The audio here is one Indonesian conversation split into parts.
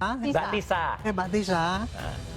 Mbak Tisa. Mbak Tisa.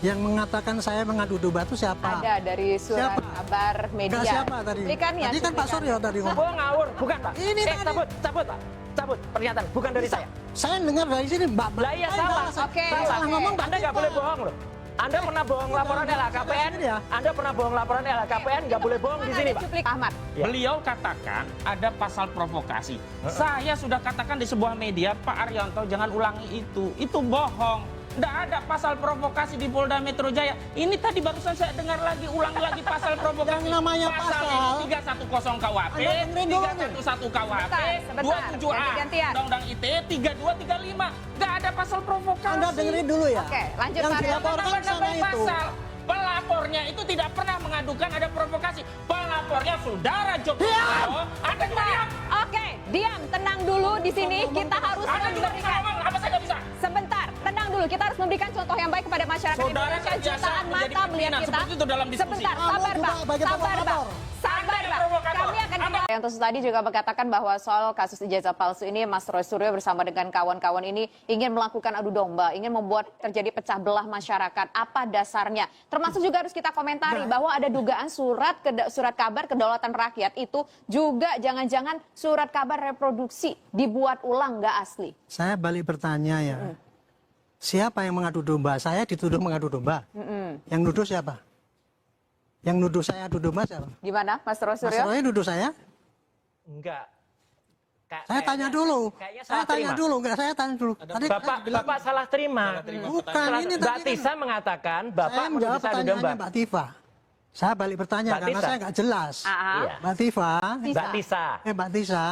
Yang mengatakan saya mengadu domba itu siapa? Ada dari surat kabar media. Enggak, siapa tadi? Tadi kan Pak Suryo tadi ngomong. Oh ngawur, bukan Pak. Ini tadi. Cabut Pak. Cabut pernyataan, bukan dari saya. Saya dengar dari sini Mbak. Lah iya salah. Oke. Salah ngomong, Anda nggak boleh bohong loh. Anda pernah bohong laporan LHKPN? Anda pernah bohong laporan LHKPN? Nggak boleh bohong di sini, Pak. Cuplik Ahmad. Ya. Beliau katakan ada pasal provokasi. Saya sudah katakan di sebuah media, Pak Arianto jangan ulangi itu. Itu bohong. Tidak ada pasal provokasi di Polda Metro Jaya. Ini tadi barusan saya dengar lagi, ulang lagi pasal provokasi. Yang namanya pasal ini 310 KUHP, 311 KUHP, 27A Undang-Undang ITE, 3235. Nggak ada pasal provokasi. Anda dengerin dulu ya. Oke, lanjut Yang Pak Arianto. dilaporkan sana itu. Pasal. Pelapornya itu tidak pernah mengadukan ada provokasi. Pelapornya saudara Joko Widodo. Anda juga diam. Oke, diam, tenang dulu di sini. Kita harus Anda juga bisa memberikan. ngomong, apa saya nggak bisa? Sebentar, tenang dulu. Kita harus memberikan contoh yang baik kepada masyarakat Saudara Indonesia. terbiasa Jutaan menjadi mata melihat pimpinan, kita. seperti itu dalam diskusi. Sebentar, sabar Bang. Sabar Bang. Sabar Bang. Kami akan kembali. Yang tadi juga mengatakan bahwa soal kasus ijazah palsu ini, Mas Roy Suryo bersama dengan kawan-kawan ini ingin melakukan adu domba, ingin membuat terjadi pecah belah masyarakat. Apa dasarnya? Termasuk juga harus kita komentari bahwa ada dugaan surat kabar kedaulatan rakyat itu juga jangan-jangan surat kabar reproduksi dibuat ulang, nggak asli. Saya balik bertanya ya. Siapa yang mengadu domba? Saya dituduh mengadu domba. Yang nuduh siapa? Yang nuduh saya adu domba siapa? Gimana, Mas Roy Mas Suryo? Roy nuduh saya? Enggak. Saya tanya dulu. Kayaknya Saya salah tanya terima. dulu, enggak saya tanya dulu. Tadi Bapak salah terima. bukan ini Mbak tadi Tisa mengatakan Bapak saya menjawab menuduh saya adu domba. pertanyaannya Mbak Tifa. Saya balik bertanya Mbak karena Tisa. saya nggak jelas. Iya. Mbak Tifa, Mbak Tisa. Mbak Tisa,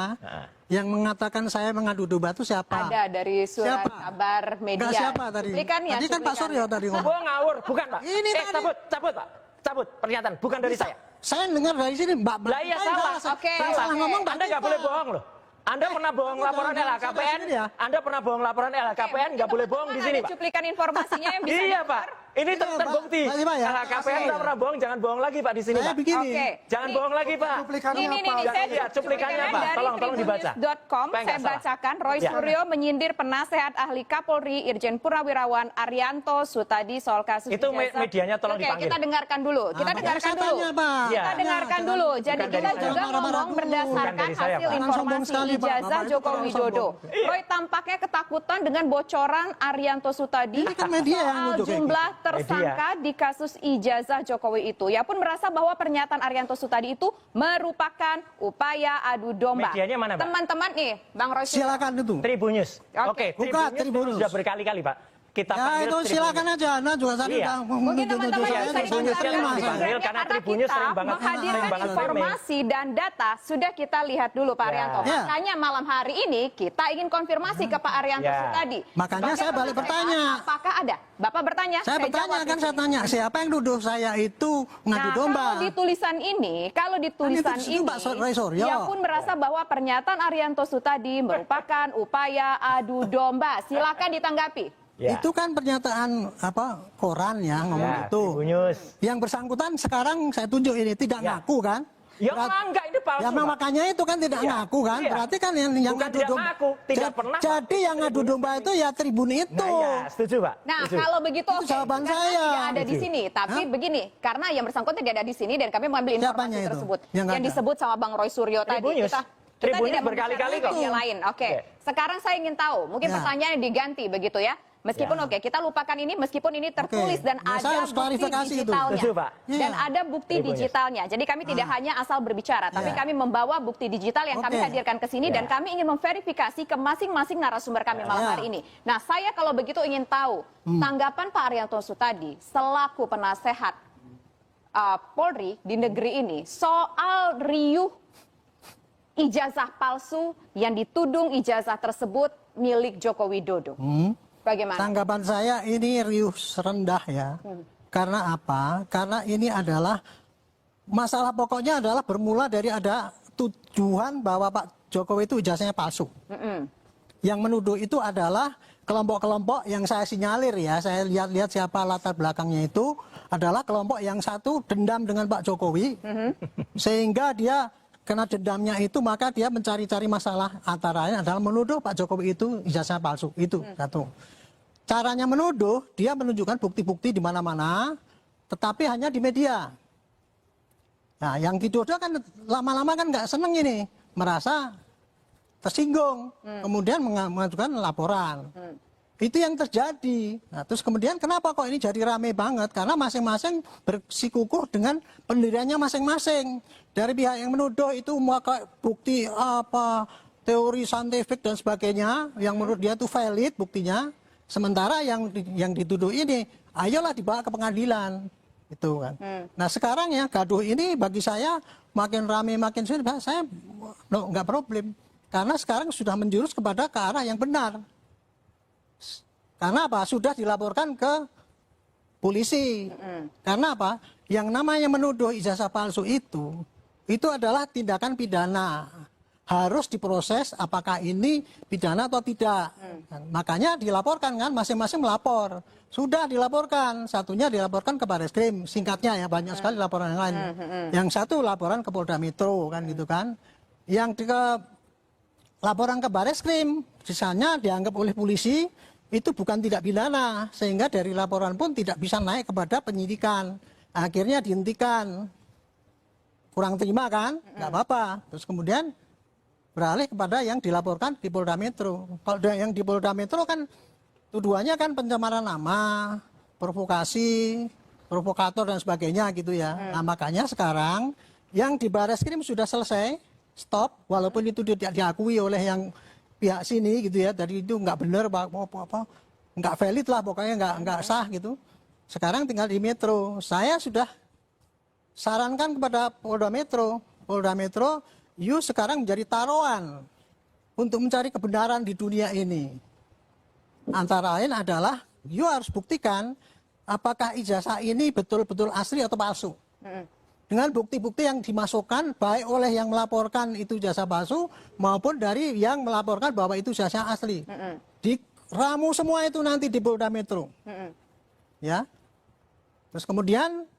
yang mengatakan saya mengadu domba itu siapa? Ada dari surat Siapa? kabar media. Enggak, siapa tadi? Cuplikannya, Tadi kan Pak Suryo tadi ngomong. Oh ngawur, bukan Pak. Ini tadi. Cabut Pak. Cabut pernyataan, bukan dari saya. Saya dengar dari sini Mbak. Lah iya salah. Oke. Salah ngomong Mbak Anda nggak Tifa. boleh bohong loh. Anda pernah bohong laporan jangan LHKPN? sini ya. Anda pernah bohong laporan LHKPN? Nggak boleh bohong di sini, Ada Pak. cuplikan informasinya yang bisa Iya, diputar. Pak. Ini Iya, terbukti. Pak Tifa ya. LHKPN nggak pernah bohong, jangan bohong lagi, Pak, di sini, Saya Pak. begini. Oke. Jangan bohong lagi, Pak. Cuplikannya Ini apa? saya Iya, cuplikannya apa? dari Tolong dibaca. tribunnews.com Supaya saya nggak salah. bacakan. Roy Ya. Suryo menyindir penasehat ahli Kapolri Irjen Purnawirawan Arianto Sutadi soal kasus Itu ijazah. medianya tolong Oke, dipanggil. kita dengarkan dulu. Kita Makanya dengarkan saya dulu. tanya, Pak. Iya. Kita dengarkan Jangan- dulu. Jadi bukan dari kita saya. juga Marah-marah ngomong dulu. berdasarkan Bukan dari saya, hasil Pak. Jangan sombong informasi sekali, Pak. ijazah Bapak itu Joko orang Widodo. sombong. Roy tampaknya ketakutan dengan bocoran Arianto Sutadi Ini kan media yang soal nuduh kayak jumlah tersangka di kasus ijazah Jokowi itu. Ia pun merasa bahwa pernyataan Arianto Sutadi itu merupakan upaya adu domba. Medianya mana, Pak? Teman-teman nih, Bang Roy Suryo. Silakan itu. Tribunnews. Oke. Bukan, Tribunnews. Sudah berkali-kali, Pak. Kita Ya panggil itu silakan aja. Nah juga tadi Iya. Mungkin teman-teman Iya, bisa Tribunnews didengarkan yang dulu dipanggil karena karena Tribunnews kita sering banget menghadirkan framing. informasi dan data sudah kita lihat dulu Pak Ya. Arianto. Ya. Makanya malam hari ini kita ingin konfirmasi ke Pak Arianto Ya. Sutadi. Makanya saya balik bertanya. Apakah ada? Bapak bertanya. Saya bertanya jawab kan di saya sini. tanya siapa yang nuduh saya itu ngadu Nah, domba? kalau di tulisan ini, Kan itu Pak Roy Suryo. ia pun merasa bahwa pernyataan Arianto Sutadi merupakan upaya adu domba. Silakan ditanggapi. Ya. Itu kan pernyataan apa koran ya ngomong Ya, itu. Tribunnews. Yang bersangkutan sekarang saya tunjuk ini tidak Ya. ngaku kan? Ya Berat- enggak, ini palsu, Ya Pak. makanya itu kan tidak Iya. ngaku kan? Iya. Berarti kan yang Bukan ngadu tidak domba. ngaku, tidak pernah, Pak. Jadi yang ngadu domba itu ya tribun itu. Nah, ya, setuju, Pak. Nah, Setuju. kalau begitu Itu oke, jawaban karena saya. tidak ada di Setuju. sini. Tapi Hah? begini, karena yang bersangkutan tidak ada di sini dan kami mengambil Siapanya informasi itu? tersebut Yang nggak ada. disebut sama Bang Roy Suryo tadi. Tribunnews. Kita Tribunnews tidak berkali-kali membicarakan kok. media lain. Oke. Oke. Sekarang saya ingin tahu, mungkin Ya. pertanyaannya diganti begitu ya. Meskipun Ya. oke, kita lupakan ini meskipun ini tertulis dan Ya, saya ada harus bukti klarifikasi itu. digitalnya. Setuju, Pak. Dan Iya. ada bukti Tribunnews. digitalnya. Jadi kami tidak hanya asal berbicara, tapi Iya. kami membawa bukti digital yang kami Oke. hadirkan ke sini dan Ya. kami ingin memverifikasi ke masing-masing narasumber kami malam Ya. hari ini. Nah, saya kalau begitu ingin tahu tanggapan Pak Arianto Sutadi selaku penasehat Polri di negeri ini soal riuh ijazah palsu yang dituding ijazah tersebut milik Joko Widodo. Bagaimana? Tanggapan saya ini riuh rendah ya. Karena apa? Karena ini adalah masalah pokoknya adalah bermula dari ada tujuan bahwa Pak Jokowi itu ijazahnya palsu. Yang menuduh itu adalah kelompok-kelompok yang saya sinyalir ya, saya lihat-lihat siapa latar belakangnya itu adalah kelompok yang satu dendam dengan Pak Jokowi, sehingga dia karena dendamnya itu maka dia mencari-cari masalah, antara lain adalah menuduh Pak Jokowi itu ijazah palsu, itu satu. caranya menuduh, dia menunjukkan bukti-bukti di mana-mana, tetapi hanya di media. Nah, yang dituduh kan lama-lama kan nggak seneng ini, merasa tersinggung, kemudian mengajukan laporan. Itu yang terjadi. Nah, terus kemudian kenapa kok ini jadi rame banget? Karena masing-masing bersikukuh dengan pendiriannya masing-masing. Dari pihak yang menuduh itu maka bukti apa, teori saintifik dan sebagainya, yang menurut dia itu valid buktinya. Sementara yang dituduh ini, ayolah dibawa ke pengadilan. Itu kan. Nah sekarang ya gaduh ini bagi saya makin rame makin sulit, saya nggak problem. Karena sekarang sudah menjurus kepada ke arah yang benar. Karena apa? Sudah dilaporkan ke polisi. Karena apa? Yang namanya menuduh ijazah palsu itu adalah tindakan pidana. Harus diproses apakah ini pidana atau tidak. Makanya dilaporkan kan, masing-masing melapor. Sudah dilaporkan, satunya dilaporkan ke Barreskrim, singkatnya ya, banyak sekali laporan yang lain. Yang satu laporan ke Polda Metro kan gitu kan. Yang laporan ke Barreskrim, sisanya dianggap oleh polisi itu bukan tidak pidana, sehingga dari laporan pun tidak bisa naik kepada penyidikan. Akhirnya dihentikan. Kurang terima kan? Nggak apa-apa. Terus kemudian beralih kepada yang dilaporkan di Polda Metro. Kalau yang di Polda Metro kan tuduhannya kan pencemaran nama, provokasi, provokator dan sebagainya gitu ya. Nah makanya sekarang yang di Barreskrim sudah selesai, stop, walaupun itu tidak diakui oleh yang pihak sini gitu ya, dari itu nggak benar apa nggak valid lah pokoknya nggak sah gitu. Sekarang tinggal di Metro. Saya sudah sarankan kepada Polda Metro, you sekarang menjadi taruhan untuk mencari kebenaran di dunia ini. Antara lain adalah you harus buktikan apakah ijazah ini betul-betul asli atau palsu. Dengan bukti-bukti yang dimasukkan baik oleh yang melaporkan itu ijazah palsu maupun dari yang melaporkan bahwa itu ijazah asli. Diramu semua itu nanti di Polda Metro. Ya. Terus kemudian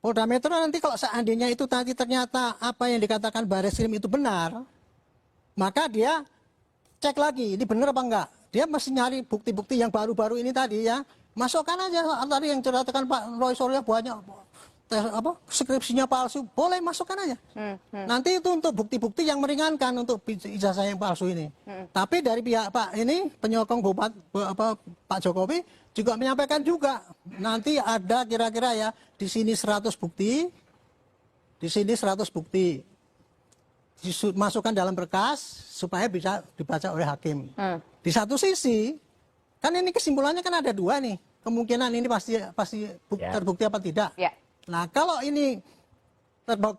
Polda Metro nanti kalau seandainya itu nanti ternyata apa yang dikatakan Barreskrim itu benar, maka dia cek lagi ini benar apa enggak. Dia mesti nyari bukti-bukti yang baru-baru ini tadi ya. Masukkan aja tadi yang ceritakan Pak Roy Suryo banyak skripsinya palsu, boleh masukkan aja. Nanti itu untuk bukti-bukti yang meringankan untuk ijazah yang palsu ini. Tapi dari pihak Pak ini penyokong Pak Jokowi juga menyampaikan juga nanti ada kira-kira ya di sini 100 bukti, di sini 100 bukti dimasukkan dalam berkas supaya bisa dibaca oleh hakim. Di satu sisi kan ini kesimpulannya kan ada dua nih, kemungkinan ini pasti terbukti apa tidak. Nah kalau ini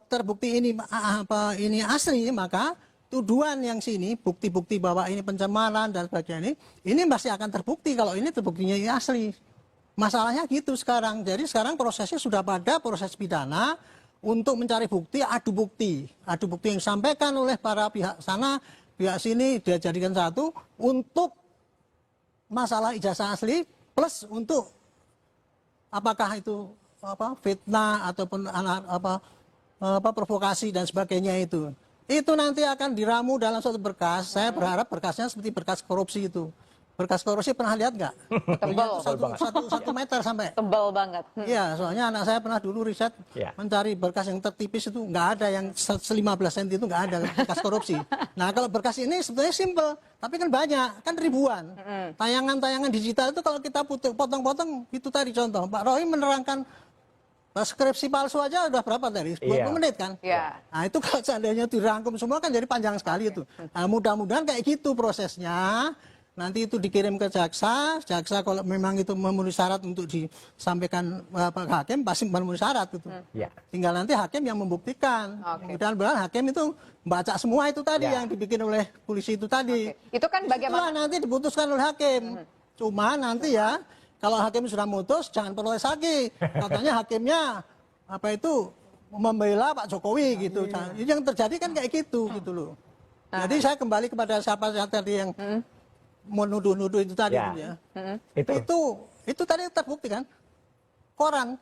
terbukti ini asli, maka tuduhan yang sini bukti-bukti bahwa ini pencemaran dan sebagainya ini masih akan terbukti kalau ini terbuktinya ini asli. Masalahnya gitu sekarang. Jadi sekarang prosesnya sudah pada proses pidana untuk mencari bukti, adu bukti yang disampaikan oleh para pihak sana, pihak sini dia jadikan satu untuk masalah ijazah asli plus untuk apakah itu fitnah ataupun provokasi dan sebagainya itu nanti akan diramu dalam suatu berkas. Saya berharap berkasnya seperti berkas korupsi itu. Berkas korupsi pernah lihat nggak? Tebal. Satu meter sampai. Tebal banget. Iya, soalnya anak saya pernah dulu riset mencari berkas yang tertipis itu nggak ada, yang 15 cm itu nggak ada berkas korupsi. Nah kalau berkas ini sebetulnya simple, tapi kan banyak, kan ribuan. Tayangan-tayangan digital itu kalau kita potong-potong itu tadi contoh. Pak Roy menerangkan skripsi palsu aja udah berapa tadi? 20 menit kan? Nah itu kalau seandainya dirangkum semua kan jadi panjang sekali itu. Nah, mudah-mudahan kayak gitu prosesnya. Nanti itu dikirim ke jaksa kalau memang itu memenuhi syarat untuk disampaikan ke hakim pasti memenuhi syarat itu. Tinggal nanti hakim yang membuktikan. Mudah-mudahan hakim itu baca semua itu tadi yang dibikin oleh polisi itu tadi. Itu kan bagaimana? Itulah nanti diputuskan oleh hakim. Cuma nanti ya kalau hakim sudah mutus jangan protes lagi. Katanya hakimnya membela Pak Jokowi gitu. Yang terjadi kan kayak gitu loh. Jadi saya kembali kepada siapa tadi yang menuduh-nuduh itu tadi ya. Itu tadi terbukti kan? Koran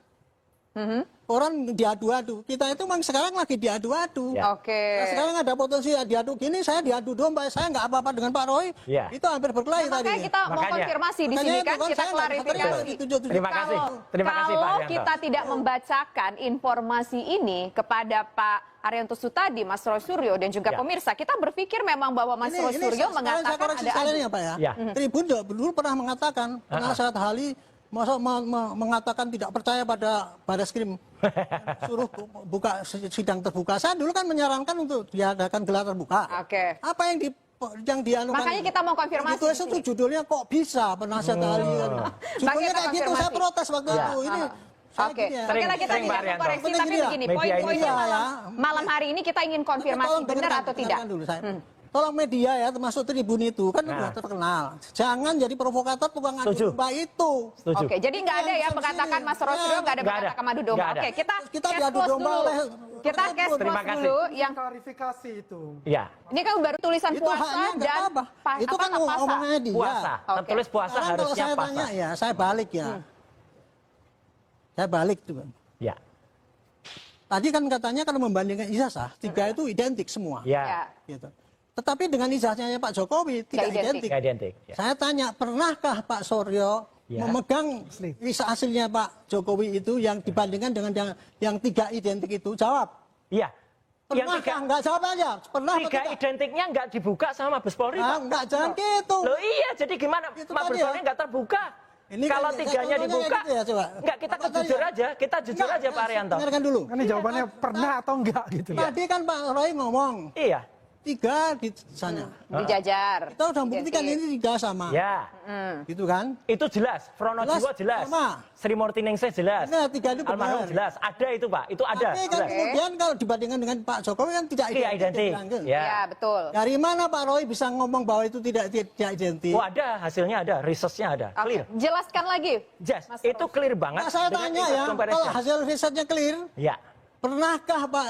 Orang diadu-adu. Kita itu memang sekarang lagi diadu-adu. Ya. Oke. Nah, sekarang ada potensi diadu gini, saya diadu domba, saya nggak apa-apa dengan Pak Roy. Ya. Itu hampir berkelahi Nah, tadi. makanya kita mau Makanya. konfirmasi di Makanya sini itu kan, kan kita saya nggak klarifikasi. ditunjuk-tunjuk. Terima kasih. Terima kasih, Pak Kalau Arianto. kita tidak membacakan informasi ini kepada Pak Arianto Sutadi, Mas Roy Suryo dan juga Ya. pemirsa, kita berpikir memang bahwa Mas Roy Suryo sekarang saya mengatakan koreksi ada sekalian adu. ya Pak ya. Ya. Tribun dulu pernah mengatakan, penasehat ahli masa mengatakan tidak percaya pada Bareskrim suruh buka sidang terbuka. Saya dulu kan menyarankan untuk diadakan gelar terbuka. Oke. Apa yang dianukan? Makanya kita mau konfirmasi Itu di sini. judulnya kok bisa penasehat ahli kan. Judulnya Makanya kayak gitu, saya konfirmasi. protes waktu Ya. itu. Ini Oke, saya oke lah kita sering, Pak tidak Arianto. mengkoreksi, Penting tapi ini ya. begini, Media poin-poinnya ini ya. malam hari ini kita ingin konfirmasi Tolong benar dengarkan, atau tidak. dengarkan dulu saya. Tolong media ya, termasuk Tribun itu kan Nah. udah terkenal. Jangan jadi provokator tukang adu Setuju. domba itu. Setuju. Oke, jadi nggak ada ya Yang mengatakan sini. Mas Roy Suryo nggak ada Nggak ada. mengatakan madu domba. Nggak ada. Oke, kita Kita cash diadu close domba dulu. oleh Kita Tribun. cash Terima close kasih. dulu yang klarifikasi itu. Ya. ini kan baru tulisan Itu puasa haknya nggak dan apa-apa. Itu kan apa, pasa. omongannya dia. Puasa. Oke. Tertulis puasa Sekarang kalau harusnya saya puasa. tanya ya, saya balik ya. Saya balik tuh. Ya. Tadi kan katanya kalau membandingkan ijazah, tiga itu identik semua. Ya. Ya. Gitu. Tetapi dengan ijazahnya Pak Jokowi tidak identik. identik. Nggak identik. Ya. Saya tanya, pernahkah Pak Suryo Ya. memegang visa aslinya Pak Jokowi itu yang dibandingkan dengan yang tiga identik itu? Jawab. Iya. Yang Pernah tiga, enggak? Jawab aja. Pernah atau tiga tidak? identiknya nggak dibuka sama Mabes Polri, Ah, Pak. enggak, jangan gitu. Loh iya, jadi gimana? Itu Mabes tadi ya. Polri nggak terbuka. Ini Kalau kan- tiganya contohnya dibuka, gitu ya, coba. nggak kita Apa tadi jujur ya? aja, kita jujur Enggak, aja Pak Arianto. Dengarkan dulu. Kan ini jawabannya pernah atau enggak gitu. Tadi kan Pak Roy ngomong, Iya. tiga di sana. Dijajar. Kita udah buktikan Identik. ini tiga sama. Ya. Gitu kan? Itu jelas, Pronojiwo jelas, Sama. Sri Murti Ningsih jelas, Nah, tiga itu benar. almarhum jelas, ada itu Pak, itu ada. Tapi kan jelas. kemudian kalau dibandingkan dengan Pak Jokowi kan tidak Tidak identik. dibilang. Ya. Ya, betul. Dari mana Pak Roy bisa ngomong bahwa itu tidak identik? Oh ada, hasilnya ada, researchnya ada, Oke, clear. jelaskan lagi. Yes, Mas itu Roy. clear banget. Nah, saya dengan tanya Index ya, Comparison. kalau hasil risetnya clear, Ya, pernahkah Pak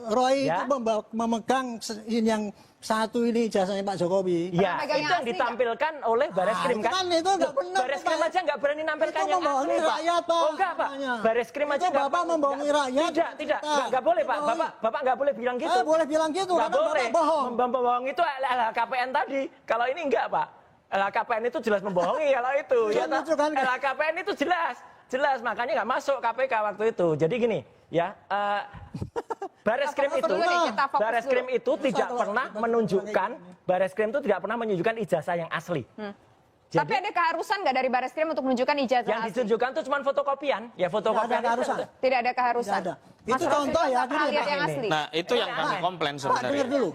Roy Ya. itu memegang yang satu ini ijazahnya Pak Jokowi? ya, pegang itu yang yang asli ditampilkan oleh Bareskrim itu kan? kan itu nggak Loh, benar, Bareskrim Pak. aja nggak berani nampilkan Itu yang membohongi asli, Pak. rakyat, Pak. Oh enggak, Pak. Namanya. Bareskrim aja Itu Bapak membohongi rakyat. Tidak, nggak boleh, Pak. Bapak nggak boleh bilang gitu. Saya boleh bilang gitu, Nggak karena boleh. Bapak bohong. Membohong itu LHKPN tadi. Kalau ini enggak, Pak. LHKPN itu jelas membohongi kalau itu. Kan tak? lucu kan? LHKPN itu jelas. Makanya nggak masuk KPK waktu itu. Jadi gini, ya. Bareskrim Kita itu, fokus dulu nih, kita fokus Bareskrim dulu. itu tidak kalau pernah kita menunjukkan, Bareskrim itu tidak pernah menunjukkan ijazah yang asli. Jadi, Tapi ada keharusan nggak dari Bareskrim untuk menunjukkan ijazah yang asli? ditunjukkan itu cuma fotokopian, ya fotokopian. Nggak ada keharusan. Tidak ada keharusan. Tidak ada. Mas Itu Roy contoh Suryo ya, nggak pernah gini, lihat Pak, yang ini. asli. Nah, itu yang kami komplain Pak, sebenarnya. dengar dulu.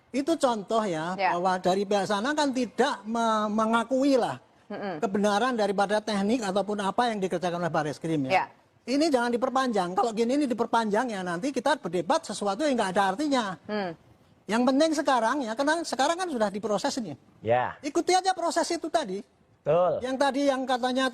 Itu contoh ya, Ya. bahwa dari pihak sana kan tidak mengakui lah kebenaran daripada teknik ataupun apa yang dikerjakan oleh Bareskrim Ya. ya. Ini jangan diperpanjang. Kalau gini ini diperpanjang ya nanti kita berdebat sesuatu yang nggak ada artinya. Yang penting sekarang ya, karena sekarang kan sudah diproses ini. Ya, Ikuti aja proses itu tadi. betul. Yang tadi yang katanya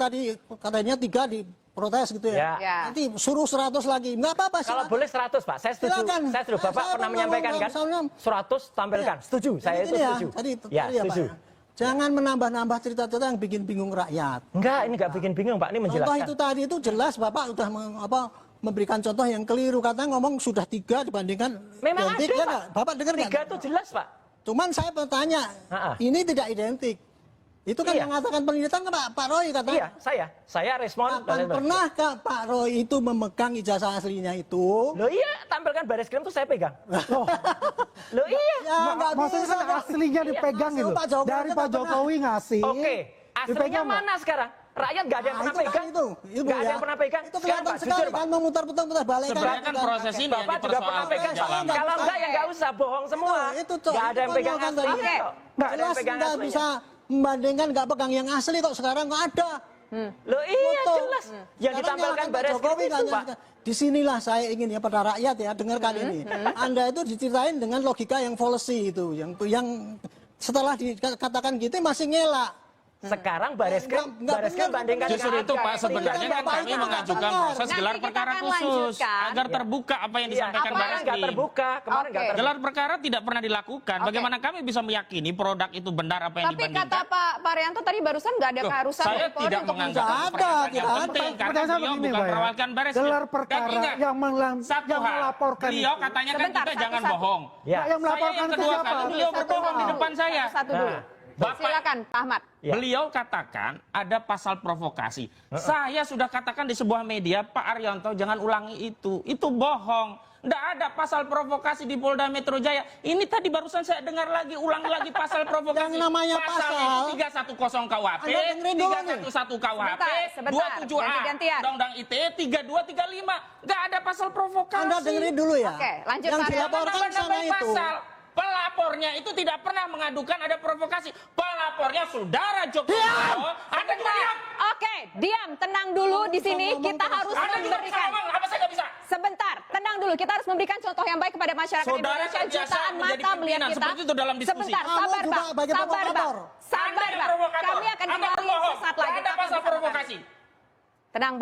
3 diprotes gitu ya. Ya. Nanti suruh 100 lagi. Nggak apa-apa. Kalau silakan. boleh 100, Pak. Saya setuju. Silakan. Saya setuju. Bapak Saya pernah mau menyampaikan ngomong, kan? misalnya. 100 tampilkan. Iya. Setuju. Saya Jadi itu gini ya, setuju. tadi Ya, ya, Pak, setuju. ya. Jangan menambah-nambah cerita-cerita yang bikin bingung rakyat. Enggak, ini enggak bikin bingung, Pak. Ini Contoh menjelaskan. itu tadi itu jelas Bapak sudah memberikan contoh yang keliru. Katanya ngomong sudah 3 dibandingkan Memang identik, ada, ya Pak. nggak? Bapak dengar nggak? 3 itu jelas, Pak. Cuman saya bertanya, Ha-ha. ini tidak identik. Itu kan Iya. mengatakan penelitian kan Pak Roy katanya. Iya, saya respon. Kapan pernahkah Pak Roy itu memegang ijazah aslinya itu? Loh iya, tampilkan Bareskrim tuh saya pegang. Loh iya. Ya nggak Maksudnya bisa. kan aslinya dipegang Maksud gitu. Pak Jokowi Dari kan Pak nggak Jokowi ngasih. Oke, aslinya dipegang nggak? mana sekarang? Rakyat nggak ada yang Nah, pernah itu kan pegang. itu Nggak ada yang pernah pegang. Itu Sekarang, kelihatan Pak, sekali jujur, Pak. kan memutar-putar balik Sebenarnya kan proses ini yang Bapak juga pernah pegang. dipersoalkan. Kalau enggak ya enggak usah bohong semua. Itu Enggak ada yang pegang kan aslinya Oke. kok. Nggak ada yang jelas pegang nggak aslinya. bisa membandingkan nggak pegang yang asli kok sekarang nggak ada. Loh iya Foto. jelas. Yang Sekarang ditampilkan nyalakan Pak Bareskrim Jokowi itu, nggak Pak. nyalakan. Disinilah saya ingin ya pada rakyat ya dengarkan ini. Anda itu diceritain dengan logika yang fallacy itu, yang setelah dikatakan gitu masih ngelak. Sekarang Bareskrim bandingkan Justru itu Pak, sebenarnya kan Bapak kami itu mengajukan benar. proses Nanti gelar kita perkara akan khusus lanjutkan. agar terbuka apa yang disampaikan kemarin nggak Bareskrim. terbuka, kemarin nggak Oke. terbuka. Gelar perkara tidak pernah dilakukan. Oke. Bagaimana kami bisa meyakini produk itu benar apa yang Tapi dibandingkan? kata Pak Rianto tadi barusan nggak ada Loh, keharusan saya dari Polri tidak untuk menganggap Tidak itu ada, pernyataan yang tidak ada. penting karena Pertanyaan saya beliau begini, bukan Pak, ya. perwakilan Bareskrim. Gelar Dan perkara ingat, yang satu hal, melaporkan beliau itu. katanya kan Sebentar, kita jangan satu-satu. bohong. Ya. Nah, yang Saya melaporkan yang itu kedua siapa? kali beliau berbohong di depan saya. Satu dulu. Bapak- Silakan Pak Ahmad. Ya. Beliau katakan ada pasal provokasi. Saya sudah katakan di sebuah media, Pak Arianto jangan ulangi itu. Itu bohong. Tidak ada pasal provokasi di Polda Metro Jaya. Ini tadi barusan saya dengar lagi, ulang lagi pasal provokasi. Yang namanya pasal pasal. 310 KUHP, Anda dengerin dulu nih. 311 KUHP, Sebentar, 27A, ganti-gantian. Undang-Undang ITE 3235. Nggak ada pasal provokasi. Anda dengerin dulu ya. Oke, lanjut, Yang Pak Arianto. dilaporkan Jangan sana nambah-nambah itu. pasal. Pelapornya itu tidak pernah mengadukan ada provokasi. Pelapornya saudara Joko Widodo. Anda juga diam. Oke, diam, tenang dulu di sini. Kita harus Anda juga bisa memberikan. ngomong. Apa saya nggak bisa? Sebentar, tenang dulu. Kita harus memberikan contoh yang baik kepada masyarakat Saudara Indonesia. kan biasa Jutaan menjadi mata melihat pimpinan, kita. seperti itu dalam diskusi. Sebentar, Kamu sabar juga Bang. sebagai Sabar Bang. provokator. Sabar Anda yang Bang. provokator. Kami akan Anda kembali pembohong. sesaat lagi. Nggak ada Tapi pasal bersama kami. provokasi. Tenang Bang.